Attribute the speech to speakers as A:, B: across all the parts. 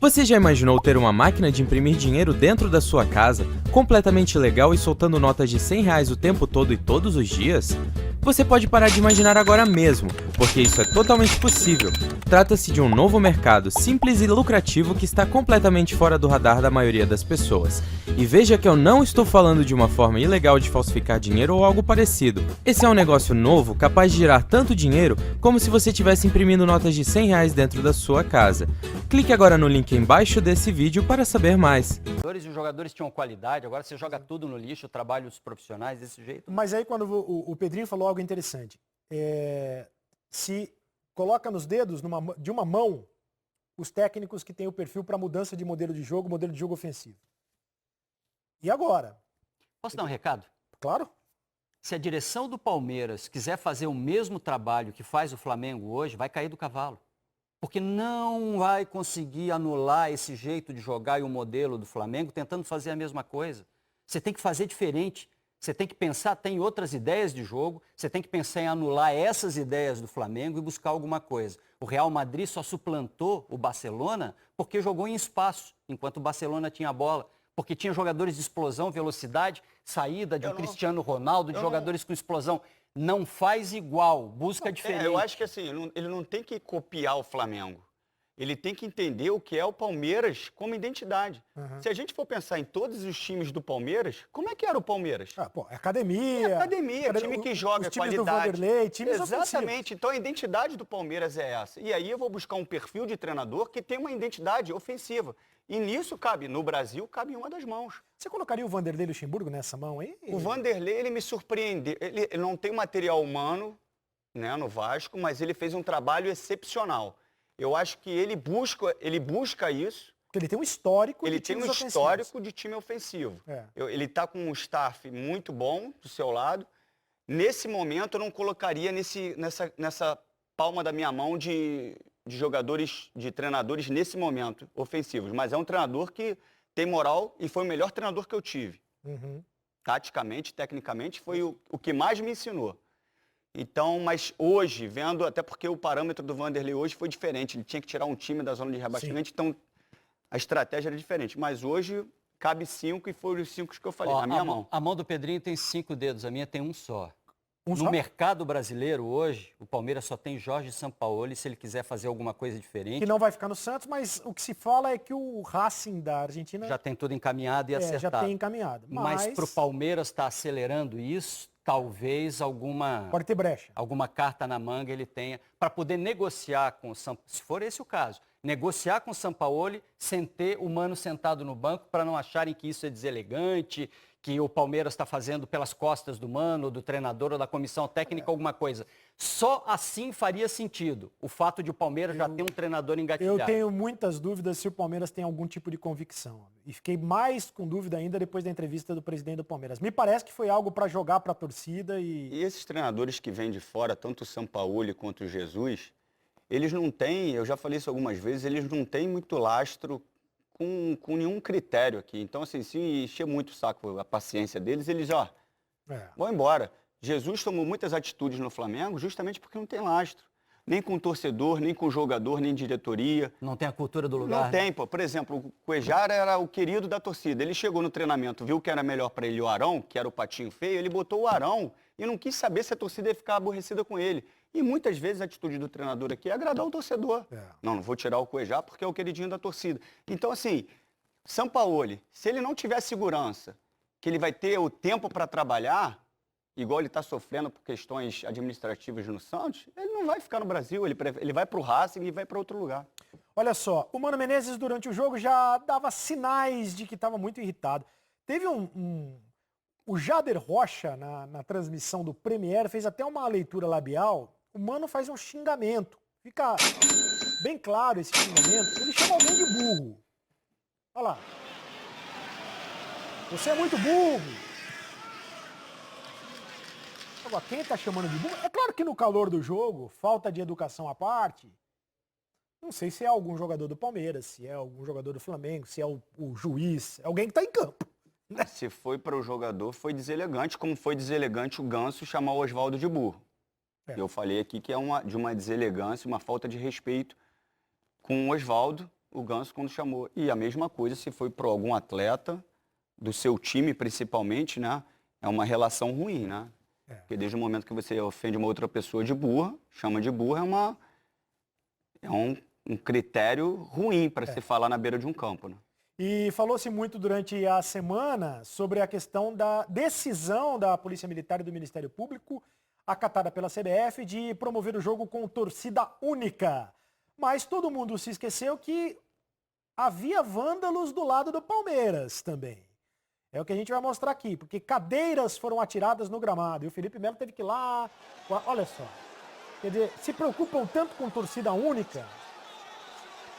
A: Você já imaginou ter uma máquina de imprimir dinheiro dentro da sua casa, completamente legal e soltando notas de R$ 100 o tempo todo e todos os dias? Você pode parar de imaginar agora mesmo, porque isso é totalmente possível. Trata-se de um novo mercado simples e lucrativo que está completamente fora do radar da maioria das pessoas. E veja que eu não estou falando de uma forma ilegal de falsificar dinheiro ou algo parecido. Esse é um negócio novo capaz de gerar tanto dinheiro como se você estivesse imprimindo notas de R$ 100 dentro da sua casa. Clique agora no link embaixo desse vídeo para saber mais.
B: Os jogadores tinham qualidade, agora você joga tudo no lixo, trabalha os profissionais desse jeito.
C: Mas aí quando o Pedrinho falou algo interessante, se coloca nos dedos de uma mão os técnicos que têm o perfil para mudança de modelo de jogo ofensivo. E agora?
B: Posso dar um recado?
C: Claro.
B: Se a direção do Palmeiras quiser fazer o mesmo trabalho que faz o Flamengo hoje, vai cair do cavalo. Porque não vai conseguir anular esse jeito de jogar e o modelo do Flamengo tentando fazer a mesma coisa. Você tem que fazer diferente. Você tem que pensar, tem outras ideias de jogo, você tem que pensar em anular essas ideias do Flamengo e buscar alguma coisa. O Real Madrid só suplantou o Barcelona porque jogou em espaço, enquanto o Barcelona tinha a bola. Porque tinha jogadores de explosão, velocidade, saída de um Cristiano Ronaldo, de jogadores com explosão. Não faz igual, busca diferente.
D: Eu acho que assim, ele não tem que copiar o Flamengo. Ele tem que entender o que é o Palmeiras como identidade.
C: Uhum.
D: Se a gente for pensar em todos os times do Palmeiras, como é que era o Palmeiras?
C: Academia.
D: Time que joga,
C: os times
D: qualidade.
C: do Vanderlei, times
D: Exatamente.
C: ofensivos.
D: Então a identidade do Palmeiras é essa. E aí eu vou buscar um perfil de treinador que tem uma identidade ofensiva. E nisso no Brasil, cabe em uma das mãos.
C: Você colocaria o Vanderlei Luxemburgo nessa mão aí?
D: O Vanderlei, ele me surpreendeu. Ele não tem material humano, né, no Vasco, mas ele fez um trabalho excepcional. Eu acho que ele busca isso.
C: Porque ele tem um histórico
D: Ele
C: de
D: tem
C: times
D: um
C: ofensivos.
D: histórico de time ofensivo. Ele está com um staff muito bom do seu lado. Nesse momento, eu não colocaria nessa palma da minha mão de jogadores, de treinadores nesse momento ofensivos. Mas é um treinador que tem moral e foi o melhor treinador que eu tive.
C: Uhum.
D: Taticamente, tecnicamente, foi o que mais me ensinou. Então, mas hoje, vendo, até porque o parâmetro do Vanderlei hoje foi diferente, ele tinha que tirar um time da zona de rebaixamento, então a estratégia era diferente. Mas hoje cabe 5 e foram os 5 que eu falei, na minha mão.
B: A mão do Pedrinho tem 5 dedos, a minha tem um só.
C: No
B: mercado brasileiro hoje, o Palmeiras só tem Jorge Sampaoli se ele quiser fazer alguma coisa diferente.
C: Que não vai ficar no Santos, mas o que se fala é que o Racing da Argentina
B: já tem tudo encaminhado e acertado.
C: Já tem encaminhado.
B: Mas para o Palmeiras estar acelerando isso, talvez
C: pode ter brecha.
B: Alguma carta na manga ele tenha para poder negociar com o Sampaoli, se for esse o caso, negociar com o Sampaoli sem ter o Mano sentado no banco para não acharem que isso é deselegante, que o Palmeiras está fazendo pelas costas do Mano, do treinador ou da comissão técnica, alguma coisa. Só assim faria sentido o fato de o Palmeiras já ter um treinador engatilhado.
C: Eu tenho muitas dúvidas se o Palmeiras tem algum tipo de convicção. E fiquei mais com dúvida ainda depois da entrevista do presidente do Palmeiras. Me parece que foi algo para jogar para a torcida
D: E esses treinadores que vêm de fora, tanto o Sampaoli quanto o Jesus, eles não têm, eu já falei isso algumas vezes, eles não têm muito lastro com nenhum critério aqui. Então, assim, se encher muito o saco a paciência deles, eles, vão embora. Jesus tomou muitas atitudes no Flamengo justamente porque não tem lastro. Nem com o torcedor, nem com o jogador, nem diretoria.
B: Não tem a cultura do lugar.
D: Não tem, pô. Por exemplo, o Cuejara era o querido da torcida. Ele chegou no treinamento, viu que era melhor para ele o Arão, que era o patinho feio, ele botou o Arão e não quis saber se a torcida ia ficar aborrecida com ele. E muitas vezes a atitude do treinador aqui é agradar o torcedor. Não vou tirar o Cuejá porque é o queridinho da torcida. Então, assim, Sampaoli, se ele não tiver segurança que ele vai ter o tempo para trabalhar, igual ele está sofrendo por questões administrativas no Santos, ele não vai ficar no Brasil, ele vai para o Racing e vai para outro lugar.
C: Olha só, o Mano Menezes durante o jogo já dava sinais de que estava muito irritado. Teve o Jader Rocha, na transmissão do Premier, fez até uma leitura labial. O Mano faz um xingamento. Fica bem claro esse xingamento. Ele chama alguém de burro. Olha lá. Você é muito burro. Agora, quem está chamando de burro? É claro que no calor do jogo, falta de educação à parte, não sei se é algum jogador do Palmeiras, se é algum jogador do Flamengo, se é o juiz, é alguém que está em campo. Né?
D: Se foi para o jogador, foi deselegante, como foi deselegante o Ganso chamar o Oswaldo de burro. Eu falei aqui que é de uma deselegância, uma falta de respeito com o Oswaldo, o Ganso quando chamou. E a mesma coisa se foi para algum atleta, do seu time principalmente, né? É uma relação ruim, né? Porque desde o momento que você ofende uma outra pessoa de burra, chama de burra, é um critério ruim para se falar na beira de um campo, né?
C: E falou-se muito durante a semana sobre a questão da decisão da Polícia Militar e do Ministério Público, acatada pela CBF, de promover o jogo com torcida única. Mas todo mundo se esqueceu que havia vândalos do lado do Palmeiras também. É o que a gente vai mostrar aqui, porque cadeiras foram atiradas no gramado. E o Felipe Melo teve que ir lá. Olha só. Quer dizer, se preocupam tanto com torcida única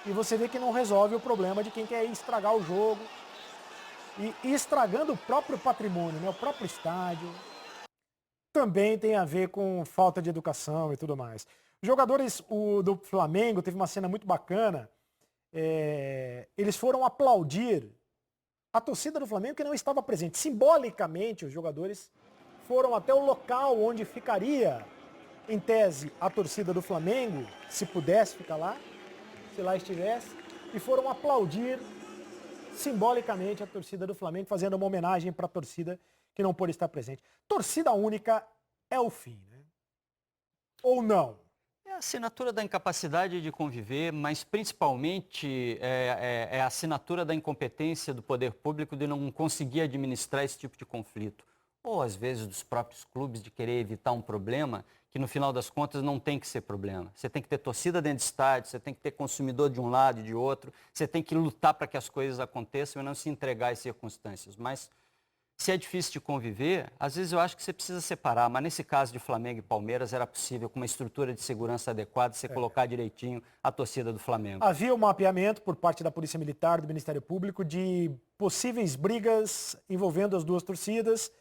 C: e você vê que não resolve o problema de quem quer estragar o jogo. E estragando o próprio patrimônio, né? O próprio estádio. Também tem a ver com falta de educação e tudo mais. Os jogadores do Flamengo, teve uma cena muito bacana. Eles foram aplaudir a torcida do Flamengo que não estava presente. Simbolicamente, os jogadores foram até o local onde ficaria, em tese, a torcida do Flamengo, se pudesse ficar lá, se lá estivesse, e foram aplaudir simbolicamente a torcida do Flamengo, fazendo uma homenagem para a torcida que não pôde estar presente. Torcida única é o fim, né? Ou não?
B: É a assinatura da incapacidade de conviver, mas principalmente é a assinatura da incompetência do poder público de não conseguir administrar esse tipo de conflito. Ou, às vezes, dos próprios clubes de querer evitar um problema que, no final das contas, não tem que ser problema. Você tem que ter torcida dentro de estádio, você tem que ter consumidor de um lado e de outro, você tem que lutar para que as coisas aconteçam e não se entregar às circunstâncias. Mas, se é difícil de conviver, às vezes eu acho que você precisa separar, mas nesse caso de Flamengo e Palmeiras era possível, com uma estrutura de segurança adequada, você colocar direitinho a torcida do Flamengo.
C: Havia um mapeamento por parte da Polícia Militar, do Ministério Público, de possíveis brigas envolvendo as duas torcidas.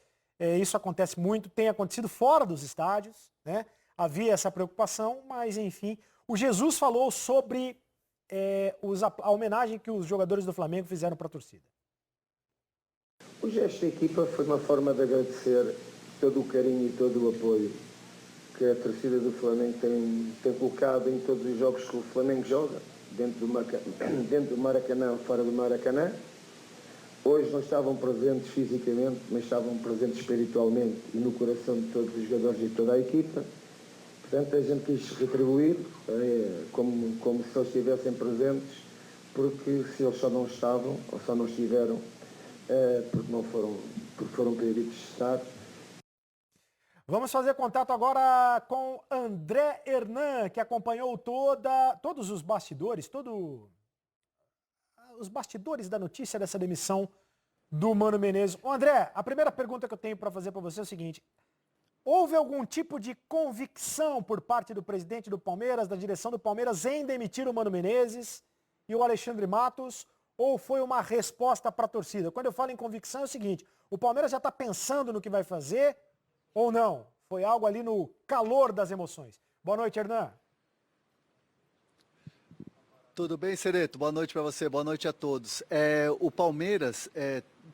C: Isso acontece muito, tem acontecido fora dos estádios, né? Havia essa preocupação, mas enfim. O Jesus falou sobre a homenagem que os jogadores do Flamengo fizeram para a torcida.
E: O gesto da equipa foi uma forma de agradecer todo o carinho e todo o apoio que a torcida do Flamengo tem colocado em todos os jogos que o Flamengo joga, dentro do Maracanã ou fora do Maracanã. Hoje não estavam presentes fisicamente, mas estavam presentes espiritualmente e no coração de todos os jogadores e de toda a equipa. Portanto, a gente quis retribuir como se eles estivessem presentes, porque se eles só não estavam ou só não estiveram, porque foram proibidos de estar.
C: Vamos fazer contato agora com André Hernan, que acompanhou todos os bastidores, os bastidores da notícia dessa demissão do Mano Menezes. Ô André, a primeira pergunta que eu tenho para fazer para você é o seguinte: houve algum tipo de convicção por parte do presidente do Palmeiras, da direção do Palmeiras, em demitir o Mano Menezes e o Alexandre Matos? Ou foi uma resposta para a torcida? Quando eu falo em convicção é o seguinte: o Palmeiras já está pensando no que vai fazer ou não? Foi algo ali no calor das emoções. Boa noite, Hernan.
F: Tudo bem, Sereto? Boa noite para você, boa noite a todos. O Palmeiras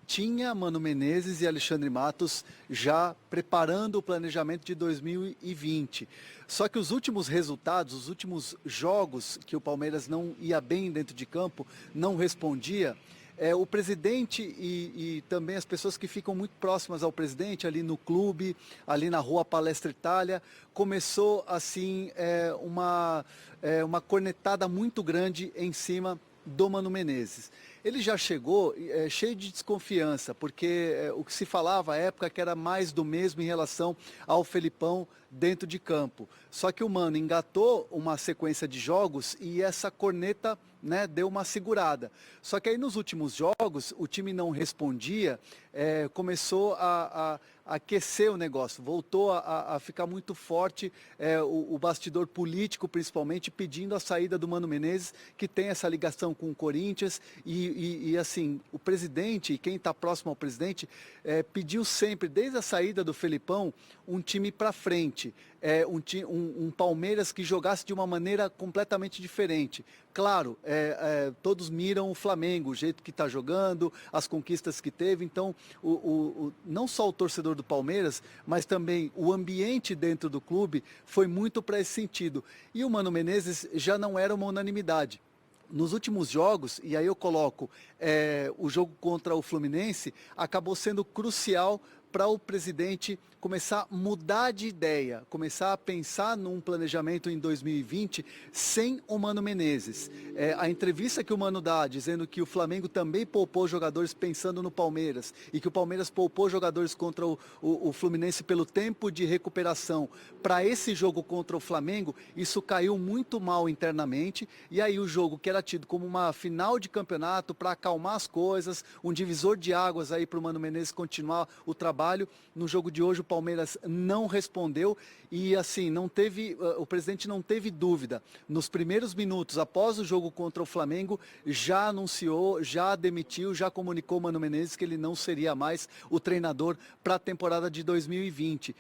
F: tinha Mano Menezes e Alexandre Matos já preparando o planejamento de 2020. Só que os últimos resultados, os últimos jogos que o Palmeiras não ia bem dentro de campo, não respondia, o presidente e também as pessoas que ficam muito próximas ao presidente, ali no clube, ali na rua Palestra Itália, começou assim uma cornetada muito grande em cima do Mano Menezes. Ele já chegou cheio de desconfiança, porque o que se falava à época que era mais do mesmo em relação ao Felipão dentro de campo. Só que o Mano engatou uma sequência de jogos e essa corneta, né, deu uma segurada. Só que aí nos últimos jogos o time não respondia, começou a aquecer o negócio, voltou a ficar muito forte o bastidor político, principalmente, pedindo a saída do Mano Menezes, que tem essa ligação com o Corinthians, e assim, o presidente, quem está próximo ao presidente, pediu sempre, desde a saída do Felipão, um time para frente, um Palmeiras que jogasse de uma maneira completamente diferente. Claro, todos miram o Flamengo, o jeito que está jogando, as conquistas que teve, então não só o torcedor do Palmeiras, mas também o ambiente dentro do clube foi muito para esse sentido. E o Mano Menezes já não era uma unanimidade, nos últimos jogos, e aí eu coloco o jogo contra o Fluminense, acabou sendo crucial para o presidente começar a mudar de ideia, começar a pensar num planejamento em 2020 sem o Mano Menezes. A entrevista que o Mano dá, dizendo que o Flamengo também poupou jogadores pensando no Palmeiras e que o Palmeiras poupou jogadores contra o Fluminense pelo tempo de recuperação para esse jogo contra o Flamengo, isso caiu muito mal internamente, e aí o jogo que era tido como uma final de campeonato para acalmar as coisas, um divisor de águas aí para o Mano Menezes continuar o trabalho, no jogo de hoje o Palmeiras não respondeu e assim, o presidente não teve dúvida. Nos primeiros minutos, após o jogo contra o Flamengo, já anunciou, já demitiu, já comunicou o Mano Menezes que ele não seria mais o treinador para a temporada de 2020.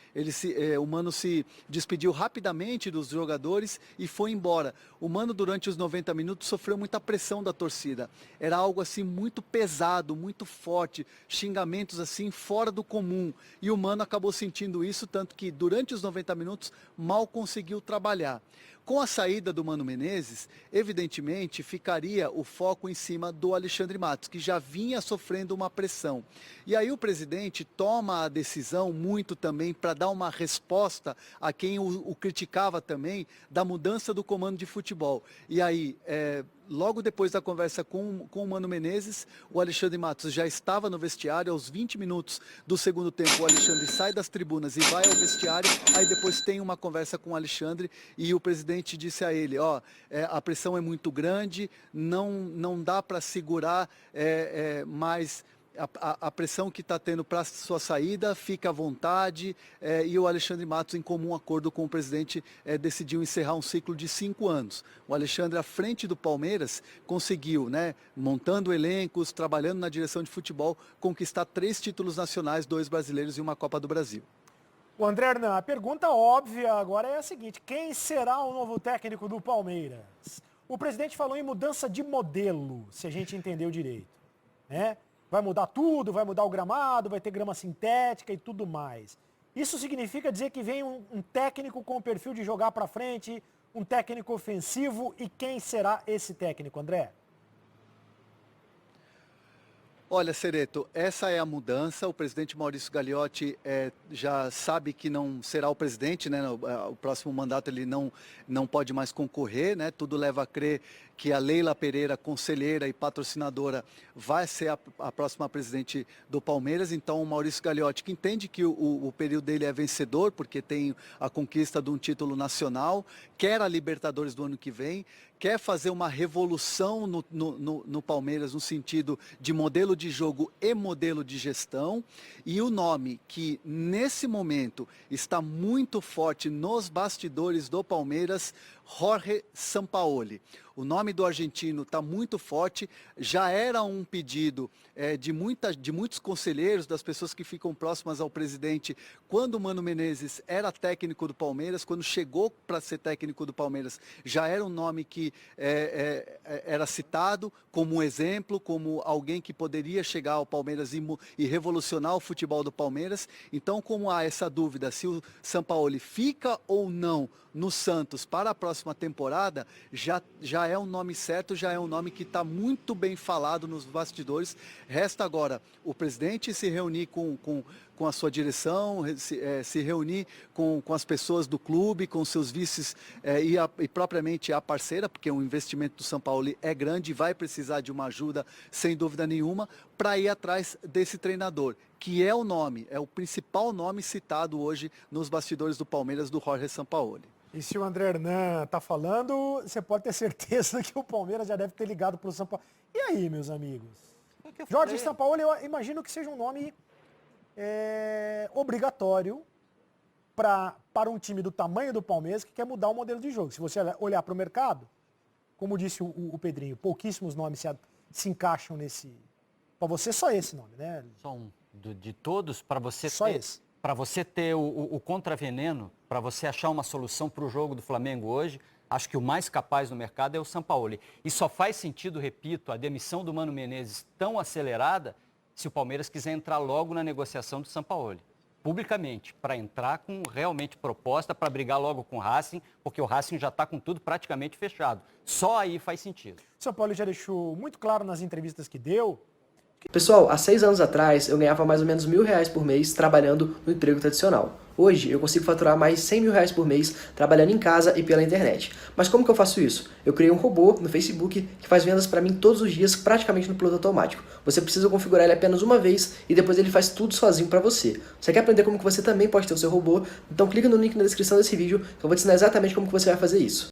F: O Mano se despediu rapidamente dos jogadores e foi embora. O Mano, durante os 90 minutos, sofreu muita pressão da torcida. Era algo assim muito pesado, muito forte, xingamentos assim fora do comum. E o Mano acabou sentindo isso, tanto que durante os 90 minutos mal conseguiu trabalhar. Com a saída do Mano Menezes, evidentemente, ficaria o foco em cima do Alexandre Matos, que já vinha sofrendo uma pressão. E aí o presidente toma a decisão muito também para dar uma resposta a quem o criticava também da mudança do comando de futebol. E aí, logo depois da conversa com o Mano Menezes, o Alexandre Matos já estava no vestiário. Aos 20 minutos do segundo tempo, o Alexandre sai das tribunas e vai ao vestiário. Aí depois tem uma conversa com o Alexandre e o presidente disse a ele, a pressão é muito grande, não dá para segurar mais a pressão que está tendo para a sua saída, fica à vontade, e o Alexandre Matos, em comum acordo com o presidente, decidiu encerrar um ciclo de 5 anos. O Alexandre, à frente do Palmeiras, conseguiu, montando elencos, trabalhando na direção de futebol, conquistar 3 títulos nacionais, 2 brasileiros e uma Copa do Brasil.
C: O André Hernan, a pergunta óbvia agora é a seguinte: quem será o novo técnico do Palmeiras? O presidente falou em mudança de modelo, se a gente entendeu direito, né? Vai mudar tudo, vai mudar o gramado, vai ter grama sintética e tudo mais. Isso significa dizer que vem um técnico com o perfil de jogar para frente, um técnico ofensivo, e quem será esse técnico, André?
F: Olha, Sereto, essa é a mudança. O presidente Maurício Gagliotti já sabe que não será o presidente, né? O próximo mandato ele não pode mais concorrer, né? Tudo leva a crer que a Leila Pereira, conselheira e patrocinadora, vai ser a próxima presidente do Palmeiras. Então, o Maurício Gagliotti, que entende que o período dele é vencedor, porque tem a conquista de um título nacional, quer a Libertadores do ano que vem, quer fazer uma revolução no Palmeiras no sentido de modelo de jogo e modelo de gestão, e o nome que nesse momento está muito forte nos bastidores do Palmeiras, Jorge Sampaoli. O nome do argentino está muito forte, já era um pedido de muitos conselheiros, das pessoas que ficam próximas ao presidente, quando o Mano Menezes era técnico do Palmeiras, quando chegou para ser técnico do Palmeiras, já era um nome que era citado como um exemplo, como alguém que poderia chegar ao Palmeiras e revolucionar o futebol do Palmeiras. Então, como há essa dúvida se o Sampaoli fica ou não no Santos para a próxima temporada, já é um nome certo, já é um nome que está muito bem falado nos bastidores. Resta agora o presidente se reunir com a sua direção, se reunir com as pessoas do clube, com seus vices e propriamente a parceira, porque o investimento do Sampaoli é grande e vai precisar de uma ajuda, sem dúvida nenhuma, para ir atrás desse treinador, que é o principal nome citado hoje nos bastidores do Palmeiras, do Jorge Sampaoli.
C: E se o André Hernan está falando, você pode ter certeza que o Palmeiras já deve ter ligado para o Sampaoli. E aí, meus amigos? Jorge Sampaoli, eu imagino que seja um nome obrigatório para um time do tamanho do Palmeiras que quer mudar o modelo de jogo. Se você olhar para o mercado, como disse o Pedrinho, pouquíssimos nomes se encaixam nesse... Para você, só esse nome, né?
B: Só um. De todos, para você
C: só
B: ter...
C: esse.
B: Para você ter o contraveneno, para você achar uma solução para o jogo do Flamengo hoje, acho que o mais capaz no mercado é o Sampaoli. E só faz sentido, repito, a demissão do Mano Menezes tão acelerada se o Palmeiras quiser entrar logo na negociação do Sampaoli. publicamente, para entrar com realmente proposta para brigar logo com o Racing, porque o Racing já está com tudo praticamente fechado. Só aí faz sentido.
C: O São Paulo já deixou muito claro nas entrevistas que deu.
G: Pessoal, há 6 anos atrás eu ganhava mais ou menos R$1.000 por mês trabalhando no emprego tradicional. Hoje eu consigo faturar mais R$100.000 por mês trabalhando em casa e pela internet. Mas como que eu faço isso? Eu criei um robô no Facebook que faz vendas para mim todos os dias praticamente no piloto automático. Você precisa configurar ele apenas uma vez e depois ele faz tudo sozinho para você. Você quer aprender como que você também pode ter o seu robô? Então clica no link na descrição desse vídeo que eu vou te ensinar exatamente como que você vai fazer isso.